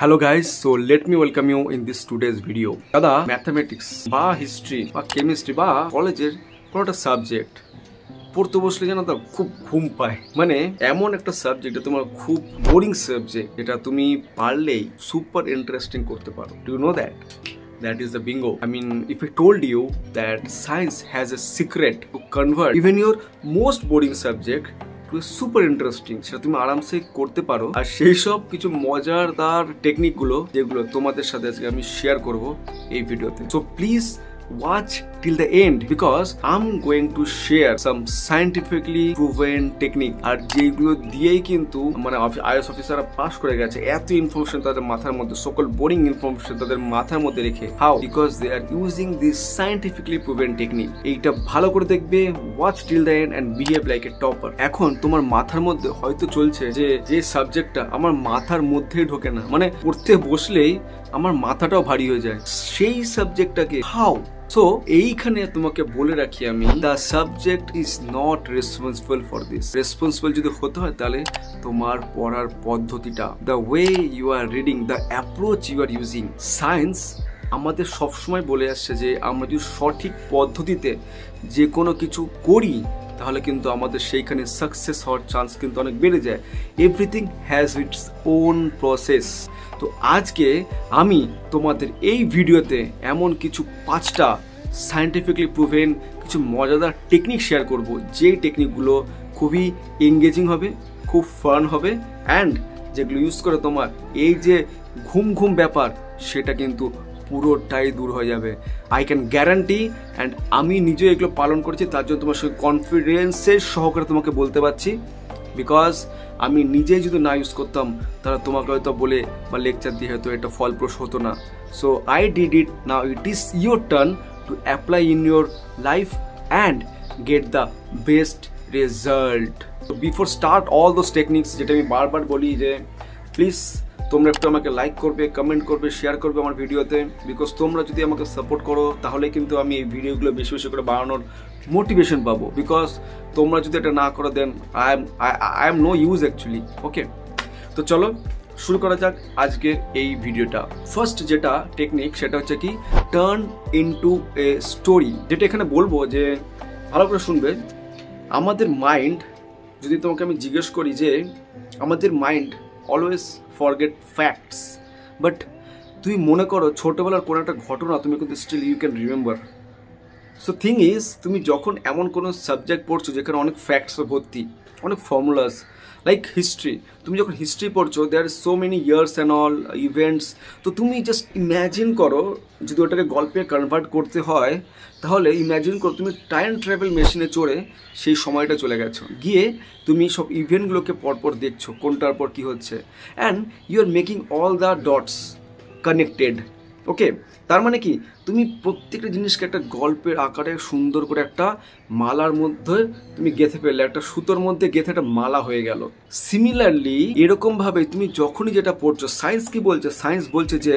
Hello guys, so let me welcome you in this today's video. দাদা mathematics বা history বা chemistry বা কলেজের কোনো একটা সাবজেক্ট পড়তে বসলে জানো তো খুব ঘুম পায়। মানে এমন একটা সাবজেক্ট তোমার খুব বোরিং সাবজেক্ট যেটা তুমি পারলেই সুপার ইন্টারেস্টিং করতে পারো। Do you know that? That is the bingo. I mean, if I told you that science has a secret to convert even your most boring subject to a super interesting, সেটা তুমি আরামসে করতে পারো। আর সেই সব কিছু মজাদার টেকনিকগুলো যেগুলো তোমাদের সাথে আজকে আমি শেয়ার করব এই ভিডিওতে। So please watch till the end because I'm going to share some scientifically proven technique আর যেগুলো দিয়েই কিন্তু মানে আইএস অফিসাররা পাস করে গেছে। এত ইনফরমেশন তাদের মাথার মধ্যে, সকল বোরিং ইনফরমেশন তাদের মাথার মধ্যে রেখে, how? Because they are using this scientifically proven technique. এইটা ভালো করে দেখবে, watch till the end and behave like a topper. এখন তোমার মাথার মধ্যে হয়তো চলছে যে সাবজেক্টটা আমার মাথার মধ্যেই ঢোকে না, মানে পড়তে বসলেই আমার মাথাটাও ভারী হয়ে যায়, সেই সাবজেক্টটাকে হাউ? সো এইখানে তোমাকে বলে রাখি আমি, the subject is not responsible for this. Responsible যদি হতে হয় তাহলে তোমার পড়ার পদ্ধতিটা, the way you are reading, the approach you are using. Science আমাদের সবসময় বলে আসছে যে আমরা যদি সঠিক পদ্ধতিতে যে কোনো কিছু করি তাহলে কিন্তু আমাদের সেইখানে সাকসেস হওয়ার চান্স কিন্তু অনেক বেড়ে যায়। Everything has its own process. তো আজকে আমি তোমাদের এই ভিডিওতে এমন কিছু 5টা সায়েন্টিফিকলি প্রুভেন কিছু মজাদার টেকনিক শেয়ার করব, যেই টেকনিকগুলো খুবই এঙ্গেজিং হবে, খুব ফান হবে, অ্যান্ড যেগুলো ইউজ করে তোমার এই যে ঘুম ব্যাপার সেটা কিন্তু পুরোটাই দূর হয়ে যাবে। আই ক্যান গ্যারান্টি, অ্যান্ড আমি নিজে এগুলো পালন করছি, তার জন্য তোমার সঙ্গে কনফিডেন্সের সহকারে তোমাকে বলতে পারছি। বিকজ আমি নিজেই যদি না ইউজ করতাম তাহলে তোমাকে হয়তো বলে বা লেকচার দিয়ে হয়তো এটা ফলপ্রসূ হতো না। So I did it, now it is your turn to apply in your life and get the best result. Before start all those techniques, যেটা আমি বারবার বলি যে প্লিজ তোমরা একটু আমাকে লাইক করবে, কমেন্ট করবে, শেয়ার করবে আমার ভিডিওতে। বিকজ তোমরা যদি আমাকে সাপোর্ট করো তাহলে কিন্তু আমি এই ভিডিওগুলো বেশি বেশি করে বানানোর মোটিভেশন পাবো। বিকজ তোমরা যদি এটা না করো then I am no use actually. Okay, তো চলো শুরু করা যাক আজকের এই ভিডিওটা। ফার্স্ট যেটা টেকনিক সেটা হচ্ছে কি, টার্ন ইনটু এ স্টোরি। যেটা এখানে বলবো যে ভালো করে শুনবে। আমাদের মাইন্ড, যদি তোমাকে আমি জিজ্ঞেস করি যে আমাদের mind always forget facts, but তুমি মনে করো ছোটবেলার কোনো একটা ঘটনা তুমি কিন্তু still you can remember. So thing is, তুমি যখন এমন কোনো সাবজেক্ট পড়ছো যেখানে অনেক ফ্যাক্টস ভর্তি, অনেক ফর্মুলাস, লাইক হিস্ট্রি, তুমি যখন হিস্ট্রি পড়ছো there are so many years and all events. তো তুমি জাস্ট ইম্যাজিন করো যদি ওটাকে গল্পে কনভার্ট করতে হয় তাহলে ইম্যাজিন করো তুমি টাইম ট্রাভেল মেশিনে চড়ে সেই সময়টা চলে গেছো, গিয়ে তুমি সব ইভেন্টগুলোকে পরপর দেখছো কোনটার পর কী হচ্ছে, and you are making all the dots connected. Okay, তার মানে কি তুমি প্রত্যেকটা জিনিসকে একটা গল্পের আকারে সুন্দর করে একটা মালার মধ্যে তুমি গেঁথে ফেললে, একটা সুতোর মধ্যে গেঁথে একটা মালা হয়ে গেল। সিমিলারলি এরকমভাবে তুমি যখনই যেটা পড়ছো, সায়েন্স কি বলছে? সায়েন্স বলছে যে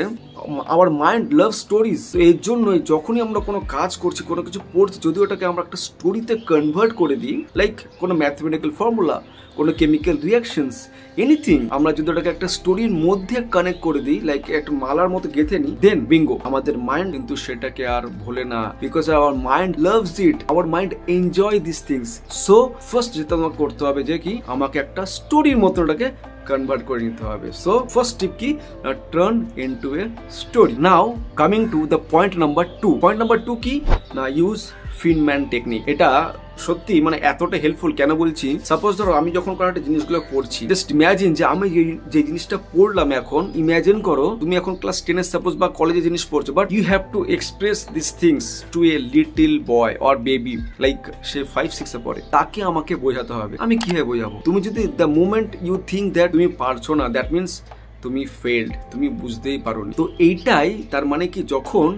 আওয়ার মাইন্ড লাভ স্টোরিজ। তো এর জন্যই যখনই আমরা কোনো কাজ করছি, কোনো কিছু পড়ছি, যদি ওটাকে আমরা একটা স্টোরিতে কনভার্ট করে দিই, লাইক কোনো ম্যাথমেটিক্যাল ফর্মুলা, কোনো কেমিক্যাল রিয়াকশনস, এনিথিং, আমরা যদি ওটাকে একটা স্টোরির মধ্যে কানেক্ট করে দিই, লাইক একটা মালার মতো গেঁথে নিই, দেন বিঙ্গো, আমাদের মাইন্ড কিন্তু সেটাকে আর ভোলে না। Because our mind loves it, our mind enjoy this things. So first যেটা তোমাকে করতে হবে যে কি, আমাকে একটা স্টোরির মতো ওটাকে কনভার্ট করে নিতে হবে। সো ফার্স্ট টিপ কি, turn into a story. Now coming to the point number 2। Point number 2 কি না, ইউজ ফিনম্যান টেকনিক। এটা সত্যি মানে এতটা হেল্পফুল। কেন বলছি? সাপোজ ধরো আমি যখন কোনো একটা জিনিসগুলো পড়ছি, জাস্ট ইম্যাজিন যে আমি যে জিনিসটা পড়লাম, এখন ইম্যাজিন করো তুমি এখন ক্লাস 10 সাপোজ বা কলেজে জিনিস পড়ছো, but you have to express this things to a little boy or baby, like say 5-6 পড়ে, তাকে আমাকে বোঝাতে হবে। আমি কিভাবে বোঝাবো? তুমি যদি the moment you think that তুমি পারছো না, দ্যাট মিনস তুমি ফেলড, তুমি বুঝতেই পারোনি। তো এইটাই তার মানে কি, যখন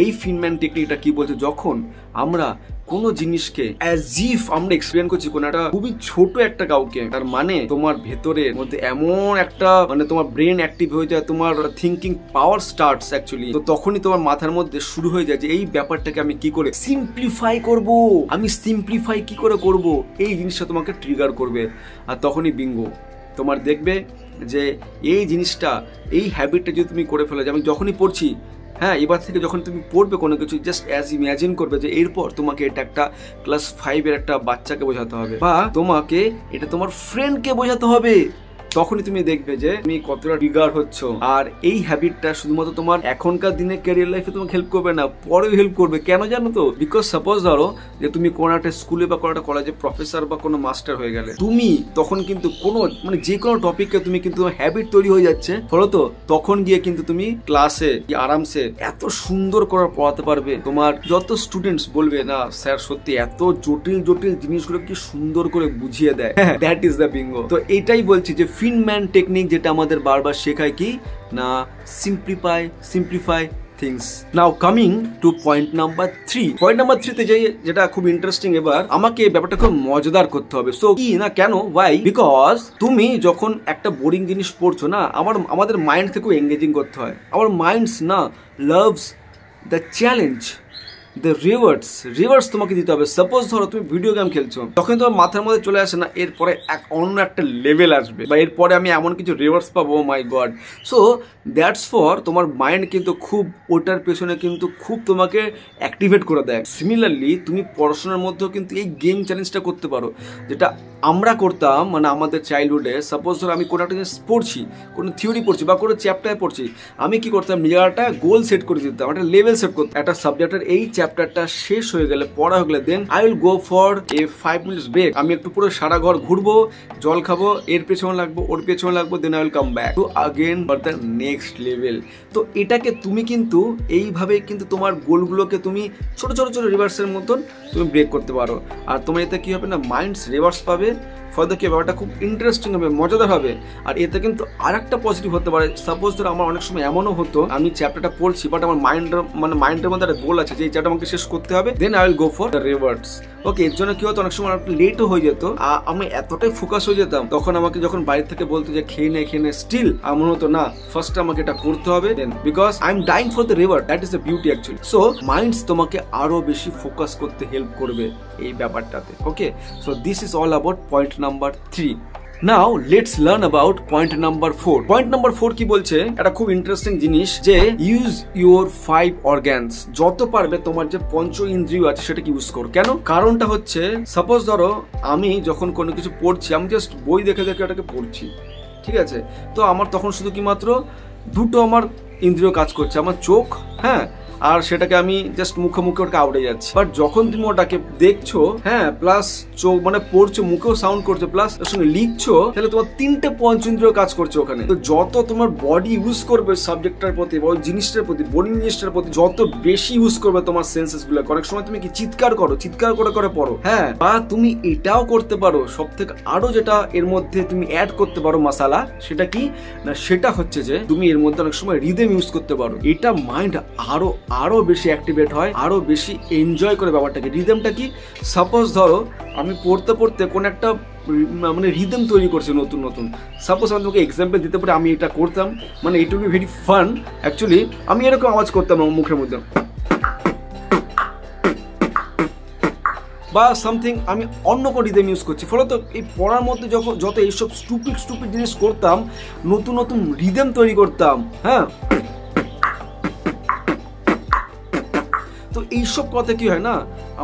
এই ফিনম্যান টেকনিকটা কি বলছে, যখন আমরা কোনো জিনিসকে অ্যাজ ইফ আমরা এক্সপ্লেন করছি কোনো একটা খুবই ছোট একটা কাউকে, তার মানে তোমার ভেতরের মধ্যে এমন একটা মানে তোমার ব্রেন অ্যাক্টিভ হয়ে যায়, তোমার থিঙ্কিং পাওয়ার স্টার্টস অ্যাকচুয়ালি। তো তখনই তোমার মাথার মধ্যে শুরু হয়ে যায় যে এই ব্যাপারটাকে আমি কি করে সিম্পলিফাই করব, আমি সিম্পলিফাই কি করে করব, এই জিনিসটা তোমাকে ট্রিগার করবে। আর তখনই বিঙ্গো, তোমার দেখবে যে এই জিনিসটা, এই হ্যাবিটটা যদি তুমি করে ফেলো যে আমি যখনই পড়ছি, হ্যাঁ, এবার থেকে যখন তুমি পড়বে কোনো কিছু, জাস্ট অ্যাজ ইম্যাজিন করবে যে এরপর তোমাকে এটা একটা ক্লাস 5-এর একটা বাচ্চাকে বোঝাতে হবে, বা তোমাকে এটা তোমার ফ্রেন্ডকে বোঝাতে হবে, তখনই তুমি দেখবে যে তুমি কতটা ট্রিগার হচ্ছ। আর এই হ্যাবিটটা শুধুমাত্র তোমার এখনকার দিনে ক্যারিয়ার লাইফে তোমাকে হেল্প করবে না, পরেও হেল্প করবে। কেন জানো তো? বিকজ সাপোজ ধরো যে তুমি কোনো একটা স্কুলে বা কোনো একটা কলেজে প্রফেসর বা কোনো মাস্টার হয়ে গেলে, তুমি তখন কিন্তু কোনো মানে যে কোনো টপিকে তুমি কিন্তু হ্যাবিট তৈরি হয়ে যাচ্ছে, ফলত তখন গিয়ে কিন্তু তুমি ক্লাসে আরামসে এত সুন্দর করে পড়াতে পারবে। তোমার যত স্টুডেন্টস বলবে না স্যার সত্যি এত জটিল জটিল জিনিসগুলো কি সুন্দর করে বুঝিয়ে দেয়, দ্যাট ইজ দ্য বিঙ্গো। তো এটাই বলছি যে ফিনম্যান টেকনিক, যেটা আমাদের বারবার শেখায় কি না, simplify things. Now coming to point number 3। Point number 3 তে যাই, যেটা খুব ইন্টারেস্টিং। এবার আমাকে ব্যাপারটা খুব মজাদার করতে হবে। সো কি না, কেন, ওয়াই? বিকজ তুমি যখন একটা বোরিং জিনিস পড়ছো না, আমাদের মাইন্ড থেকেও এঙ্গেজিং করতে হয়। আমার মাইন্ডস না loves the challenge, the reverse তোমাকে দিতে হবে। সাপোজ ধরো তুমি ভিডিও গেম খেলছো, তখন তোমার মাথার মধ্যে চলে আসে না এরপরে অন্য একটা লেভেল আসবে, বা এরপরে আমি এমন কিছু রিভার্স পাবো, মাই গড। সো দ্যাটস ফর তোমার মাইন্ড কিন্তু খুব ওটার পেছনে কিন্তু খুব তোমাকে অ্যাক্টিভেট করে দেয়। সিমিলারলি তুমি পড়াশোনার মধ্যেও কিন্তু এই গেম চ্যালেঞ্জটা করতে পারো, যেটা আমরা করতাম মানে আমাদের চাইল্ডহুডে। সাপোজ ধরো আমি কোনো একটা জিনিস পড়ছি, কোনো থিওরি পড়ছি বা কোনো চ্যাপ্টার পড়ছি, আমি কি করতাম, নিজের একটা গোল সেট করে দিতাম, একটা লেভেল সেট করতাম। একটা সাবজেক্টের এই চ্যাপ্টারটা শেষ হয়ে গেলে, পড়া হয়ে গেলে, then I will go for a 5 minutes break. আমি একটু পুরো সারা ঘর ঘুরবো, জল খাবো, এর পেছনে লাগবো, ওর পেছনে লাগবো, then I will come back to again for the next level. তো এটাকে তুমি কিন্তু এইভাবে কিন্তু তোমার গোলগুলোকে তুমি ছোট ছোট ছোট রিভার্সের মতন তুমি ব্রেক করতে পারো। আর তোমার এতে কি হবে না, মাইন্ডস রিভার্স পাবে, ফলে কি ব্যাপারটা খুব ইন্টারেস্টিং হবে, মজাদার হবে। আর এতে কিন্তু আর একটা পজিটিভ হতে পারে। সাপোজ ধরো আমার অনেক সময় এমনও হতো, আমি চ্যাপ্টারটা পড়ছি বাট আমার মাইন্ডের মধ্যে একটা গোল আছে যে এই চ্যাপ্টার আমাকে শেষ করতে হবে, then I will go for the rivers. Okay, এর জন্য কি হতো, অনেক সময় লেটও হয়ে যেত, আমি এতটাই ফোকাস হয়ে যেতাম, তখন আমাকে যখন বাড়ি থেকে বলতো যে খেয়ে নে, স্টিল আমার হতো না, ফার্স্ট আমাকে এটা করতে হবে, then because I am dying for the river, that is the beauty actually. So minds তোমাকে আরো বেশি ফোকাস করতে হেল্প করবে এই ব্যাপারটাতে। Okay, so this is all about point number 3. Now let's learn about point number 4. Point number 4 কি বলছে, এটা খুব ইন্টারেস্টিং জিনিস, যে ইউজ ইউর 5 organs। যত পারবে তোমার যে পঞ্চ ইন্দ্রিয় আছে সেটাকে ইউজ করো। কেন? কারণটা হচ্ছে, সাপোজ ধরো আমি যখন কোনো কিছু পড়ছি, আমি জাস্ট বই দেখে দেখে ওটাকে পড়ছি, ঠিক আছে? তো আমার তখন শুধু কি মাত্র দুটো আমার ইন্দ্রিয় কাজ করছে, আমার চোখ, হ্যাঁ, আর সেটাকে আমি জাস্ট মুখে ওটাকে আউড়ে যাচ্ছি। বাট যখন তুমি ওটাকে দেখছো, হ্যাঁ, প্লাস চোখ মানে পড়ছো, মুখেও সাউন্ড করছো, প্লাস তার সঙ্গে লিখছো, তাহলে তোমার 3টে পঞ্চেন্দ্রিয় কাজ করছে ওখানে। তো যত তোমার বডি ইউজ করবে সাবজেক্টটার প্রতি বা ওই জিনিসটার প্রতি, বোরিং জিনিসটার প্রতি যত বেশি ইউজ করবে তোমার সেন্সেস গুলো, অনেক সময় তুমি কি চিৎকার করে পড়ো, হ্যাঁ, বা তুমি এটাও করতে পারো। সব থেকে আরো যেটা এর মধ্যে তুমি অ্যাড করতে পারো মশালা, সেটা কি না, সেটা হচ্ছে যে তুমি এর মধ্যে অনেক সময় রিদম ইউজ করতে পারো। এটা মাইন্ড আরো বেশি অ্যাক্টিভেট হয়, আরো বেশি এনজয় করে ব্যাপারটাকে। রিদমটা কি, সাপোজ ধরো আমি পড়তে পড়তে কোন একটা মানে রিদম তৈরি করছে নতুন। সাপোজ আমি তোমাকে এক্সাম্পল দিতে পারি, আমি এটা করতাম, মানে it will be very fun actually. আমি এরকম আওয়াজ করতাম আমার মুখের মধ্যে, বা সামথিং, আমি অন্য কোনো রিদম ইউজ করছি। ফলত এই পড়ার মধ্যে যত এইসব স্টুপিড জিনিস করতাম, নতুন রিদম তৈরি করতাম, হ্যাঁ। তো এইসব কথা কি হয় না,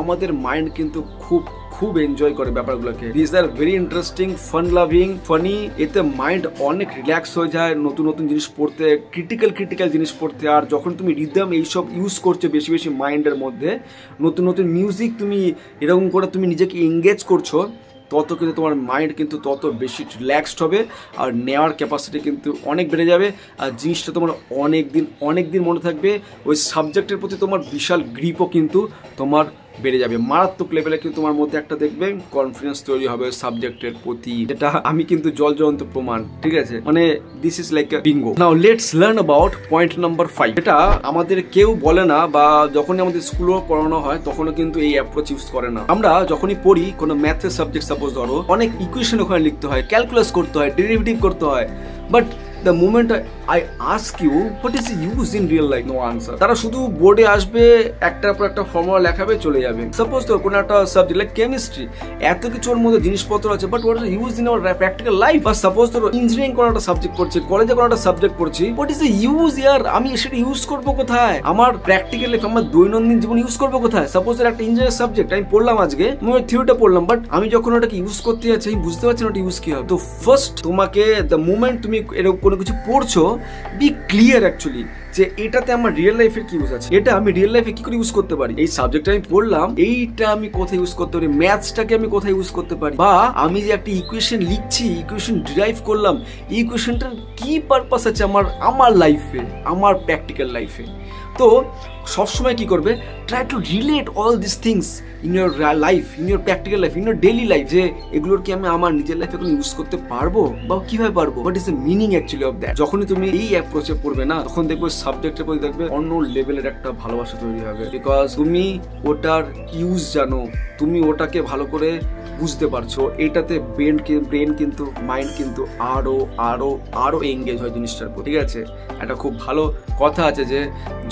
আমাদের মাইন্ড কিন্তু খুব এনজয় করে ব্যাপারগুলোকে। This are very interesting, fun loving, funny. এতে মাইন্ড অনেক রিল্যাক্স হয়ে যায় নতুন জিনিস পড়তে, ক্রিটিক্যাল জিনিস পড়তে। আর যখন তুমি রিদম এইসব ইউজ করছো বেশি মাইন্ডের মধ্যে, নতুন মিউজিক তুমি এরকম করে তুমি নিজেকে এঙ্গেজ করছো, তত কিন্তু তোমার মাইন্ড কিন্তু তত বেশি রিল্যাক্সড হবে, আর নেওয়ার ক্যাপাসিটি কিন্তু অনেক বেড়ে যাবে। আর জিনিসটা তোমার অনেক দিন মনে থাকবে। ওই সাবজেক্টের প্রতি তোমার বিশাল গ্রিপও কিন্তু তোমার বেড়ে যাবে, মারাত্মক লেভেলে কিন্তু তোমার মধ্যে একটা দেখবে কনফিডেন্স তৈরি হবে সাবজেক্টের প্রতি, যেটা আমি কিন্তু জলজন্ত প্রমাণ, ঠিক আছে? মানে this is like a Bingo. Now let's learn about point number 5। এটা আমাদের কেউ বলে না, বা যখনই আমাদের স্কুলেও পড়ানো হয় তখনও কিন্তু এই অ্যাপ্রোচ ইউজ করে না। আমরা যখনই পড়ি কোনো ম্যাথের সাবজেক্ট, সাপোজ ধরো অনেক ইকুয়েশন ওখানে লিখতে হয়, ক্যালকুলাস করতে হয়, ডেরিভেটিভ করতে হয়, but the moment I ask you what is use in real life, no answer. তারা শুধু বোর্ডে আসবে, একটার পর একটা ফর্মুলা লেখাবে, চলে যাবে। সাপোজ তো কোনো একটা সাবজেক্ট লাইক কেমিস্ট্রি, এত কিছুর মধ্যে জিনিসপত্র আছে, but what is use in our practical life. বা সাপোজ ধরো ইঞ্জিনিয়ারিং কোনো একটা সাবজেক্ট পড়ছি, কলেজে কোনো একটা সাবজেক্ট পড়ছি, হোয়াট ইজ দ্য ইউজ ইয়ার? আমি সেটা ইউজ করবো কোথায়? আমার প্র্যাকটিক্যাল লাইফ, আমার দৈনন্দিন জীবন ইউজ করবো কোথায়? সাপোজ একটা ইঞ্জিনিয়ারিং সাবজেক্ট আমি পড়লাম আজকে, আমি থিওরিটা পড়লাম, বাট আমি যখন ওটাকে ইউজ করতে যাচ্ছি আমি বুঝতে পারছি না ওটা ইউজ কি হবে। তো ফার্স্ট তোমাকে দ্য মোমেন্ট তুমি এরকম কোনো কিছু পড়ছো, বি ক্লিয়ার অ্যাকচুয়ালি যে এটাতে আমার রিয়েল লাইফের কি ইউজ আছে, এটা আমি রিয়েল লাইফে কি করে ইউজ করতে পারি। এই সাবজেক্টটা আমি পড়লাম, এইটা আমি কোথায় ইউজ করতে পারি, ম্যাথসটাকে আমি কোথায় ইউজ করতে পারি, বা আমি যে একটা ইকুয়েশন লিখছি, ইকুয়েশন ডিরাইভ করলাম, এই ইকুয়েশনটার কি পারপাস আছে আমার লাইফে, আমার প্র্যাকটিক্যাল লাইফে। তো সবসময় কি করবে, try to relate all this things in your life, in your practical life, in your daily life, যে এগুলোর কি আমি আমার নিজের লাইফে কোনো ইউজ করতে পারবো বা কিভাবে পারবো, what is the meaning actually of that. যখনই তুমি এই অ্যাপ্রোচে পড়বে না, তখন দেখবে সাবজেক্টের প্রতি দেখবে অন্য লেভেলের একটা ভালোবাসা তৈরি হবে, বিকজ তুমি ওটার ইউজ জানো, তুমি ওটাকে ভালো করে বুঝতে পারছো। এটাতে ব্রেন কিন্তু মাইন্ড কিন্তু আরো আরো আরো এঙ্গেজ হয় জিনিসটার উপর, ঠিক আছে। একটা খুব ভালো কথা আছে যে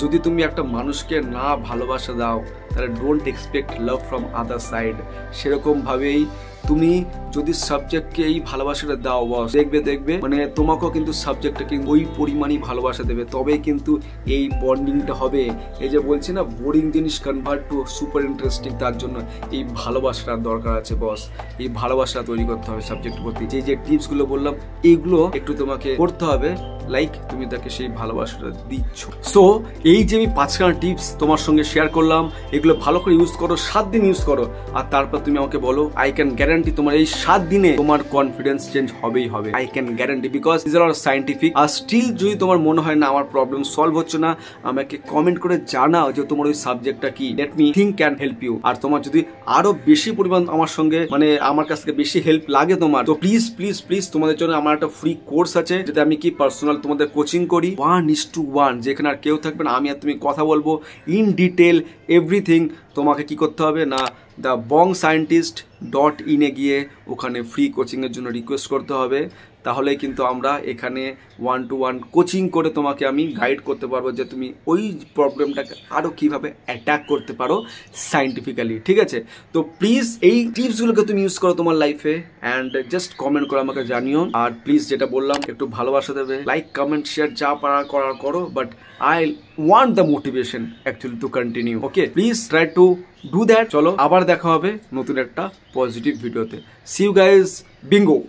যদি তুমি একটা মানুষকে না ভালোবাসা দাও, তাহলে don't expect love from other side. সেরকম ভাবেই তুমি যদি সাবজেক্টকে এই ভালোবাসাটা দাও, বস দেখবে মানে তোমাকেও কিন্তু সাবজেক্টটা কিন্তু ওই পরিমাণই ভালোবাসা দেবে, তবেই কিন্তু এই বন্ডিংটা হবে। এই যে বলছি না, বোরিং জিনিস কনভার্ট টু সুপার ইন্টারেস্টিং, তার জন্য এই ভালোবাসাটার দরকার আছে বস। এই ভালোবাসাটা তৈরি করতে হবে সাবজেক্টের প্রতি। যে টিপসগুলো বললাম, এইগুলো একটু তোমাকে করতে হবে, লাইক তুমি তাকে সেই ভালোবাসাটা দিচ্ছ। সো এই যে আমি 5খানা টিপস তোমার সঙ্গে শেয়ার করলাম, এগুলো ভালো করে ইউজ করো, 7 দিন ইউজ করো, আর তারপর তুমি আমাকে বলো। আই ক্যান গ্যারান্টি তোমার এই 7 দিনে তোমার কনফিডেন্স চেঞ্জ হবেই হবে। I can guarantee, because this are scientific. আর স্টিল যদি তোমার মনে হয় না আমার প্রবলেম সলভ হচ্ছে না, আমাকে কমেন্ট করে জানাও যে তোমার ওই সাবজেক্টটা কি, let me think can help you. আর তোমার যদি আরো বেশি পরিমাণ আমার সঙ্গে মানে আমার কাছ থেকে বেশি হেল্প লাগে তোমার, তো প্লিজ প্লিজ প্লিজ তোমাদের জন্য আমার একটা ফ্রি কোর্স আছে, যেটা আমি কি পার্সোনাল তোমাদের কোচিং করি 1:1, যেখানে আর কেউ থাকবে না, আমি আর তুমি কথা বলবো ইন ডিটেল এভরিথিং। তোমাকে কি করতে হবে না, thebongscientist.in গিয়ে ওখানে ফ্রি কোচিংয়ের জন্য রিকোয়েস্ট করতে হবে। তাহলে কিন্তু আমরা এখানে 1-to-1 কোচিং করে তোমাকে আমি গাইড করতে পারবো যে তুমি ওই প্রবলেমটাকে আরও কীভাবে অ্যাটাক করতে পারো সাইন্টিফিক্যালি, ঠিক আছে। তো প্লিজ এই টিপসগুলোকে তুমি ইউজ করো তোমার লাইফে, অ্যান্ড জাস্ট কমেন্ট করে আমাকে জানিও। আর প্লিজ যেটা বললাম, একটু ভালোবাসা দেবে, লাইক কমেন্ট শেয়ার যা পারার করার করো, but I want the motivation actually to continue. Okay, please try to do that. চলো আবার দেখা হবে নতুন একটা পজিটিভ ভিডিওতে। See you guys, Bingo.